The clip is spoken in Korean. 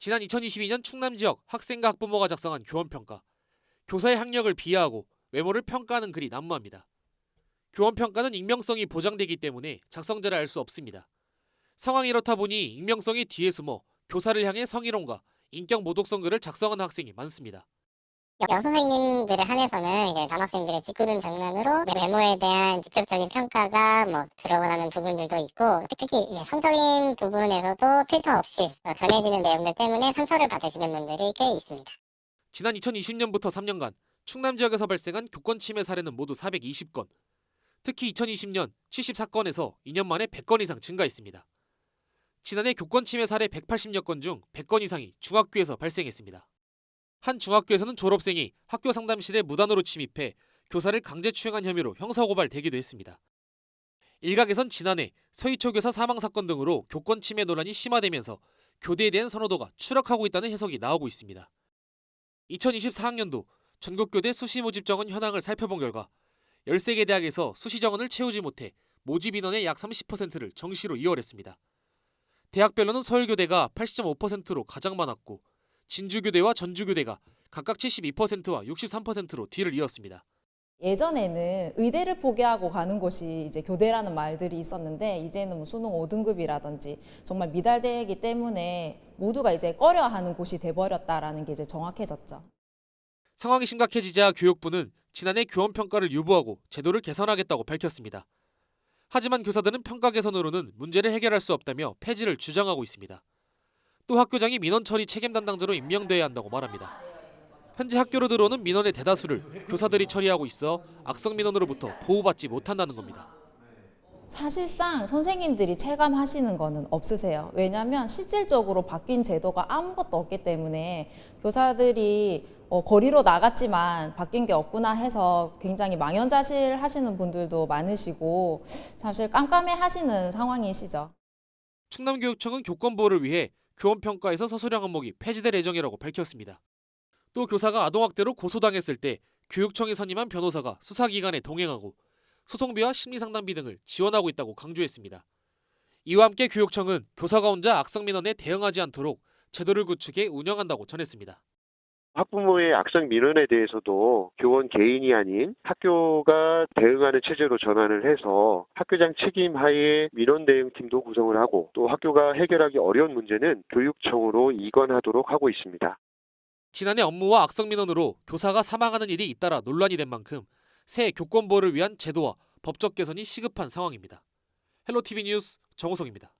지난 2022년 충남 지역 학생과 학부모가 작성한 교원평가. 교사의 학력을 비하하고 외모를 평가하는 글이 난무합니다. 교원평가는 익명성이 보장되기 때문에 작성자를 알 수 없습니다. 상황이 이렇다 보니 익명성이 뒤에 숨어 교사를 향해 성희롱과 인격 모독성 글을 작성하는 학생이 많습니다. 여선생님들에 한해서는 이제 남학생들의 짓궂은 장난으로 내 외모에 대한 직접적인 평가가 들어가는 부분들도 있고, 특히 이제 성적인 부분에서도 필터 없이 전해지는 내용들 때문에 상처를 받으시는 분들이 꽤 있습니다. 지난 2020년부터 3년간 충남 지역에서 발생한 교권 침해 사례는 모두 420건. 특히 2020년 74건에서 2년 만에 100건 이상 증가했습니다. 지난해 교권 침해 사례 180여 건 중 100건 이상이 중학교에서 발생했습니다. 한 중학교에서는 졸업생이 학교 상담실에 무단으로 침입해 교사를 강제추행한 혐의로 형사고발 되기도 했습니다. 일각에선 지난해 서희초 교사 사망 사건 등으로 교권 침해 논란이 심화되면서 교대에 대한 선호도가 추락하고 있다는 해석이 나오고 있습니다. 2024학년도 전국교대 수시 모집 정원 현황을 살펴본 결과 13개 대학에서 수시 정원을 채우지 못해 모집 인원의 약 30%를 정시로 이월했습니다. 대학별로는 서울교대가 80.5%로 가장 많았고 진주교대와 전주교대가 각각 72%와 63%로 뒤를 이었습니다. 예전에는 의대를 포기하고 가는 곳이 이제 교대라는 말들이 있었는데, 이제는 수능 5등급이라든지 정말 미달되기 때문에 모두가 이제 꺼려하는 곳이 돼버렸다라는 게 이제 정확해졌죠. 상황이 심각해지자 교육부는 지난해 교원평가를 유보하고 제도를 개선하겠다고 밝혔습니다. 하지만 교사들은 평가 개선으로는 문제를 해결할 수 없다며 폐지를 주장하고 있습니다. 또 학교장이 민원 처리 책임 담당자로 임명돼야 한다고 말합니다. 현재 학교로 들어오는 민원의 대다수를 교사들이 처리하고 있어 악성 민원으로부터 보호받지 못한다는 겁니다. 사실상 선생님들이 체감하시는 거는 없으세요. 왜냐하면 실질적으로 바뀐 제도가 아무것도 없기 때문에 교사들이 거리로 나갔지만 바뀐 게 없구나 해서 굉장히 망연자실 하시는 분들도 많으시고 사실 깜깜해 하시는 상황이시죠. 충남교육청은 교권보호를 위해 교원평가에서 서술형 항목이 폐지될 예정이라고 밝혔습니다. 또 교사가 아동학대로 고소당했을 때 교육청이 선임한 변호사가 수사기관에 동행하고 소송비와 심리상담비 등을 지원하고 있다고 강조했습니다. 이와 함께 교육청은 교사가 혼자 악성 민원에 대응하지 않도록 제도를 구축해 운영한다고 전했습니다. 학부모의 악성 민원에 대해서도 교원 개인이 아닌 학교가 대응하는 체제로 전환을 해서 학교장 책임 하에 민원 대응팀도 구성을 하고, 또 학교가 해결하기 어려운 문제는 교육청으로 이관하도록 하고 있습니다. 지난해 업무와 악성 민원으로 교사가 사망하는 일이 잇따라 논란이 된 만큼 새 교권보호를 위한 제도와 법적 개선이 시급한 상황입니다. 헬로티비 뉴스 정호성입니다.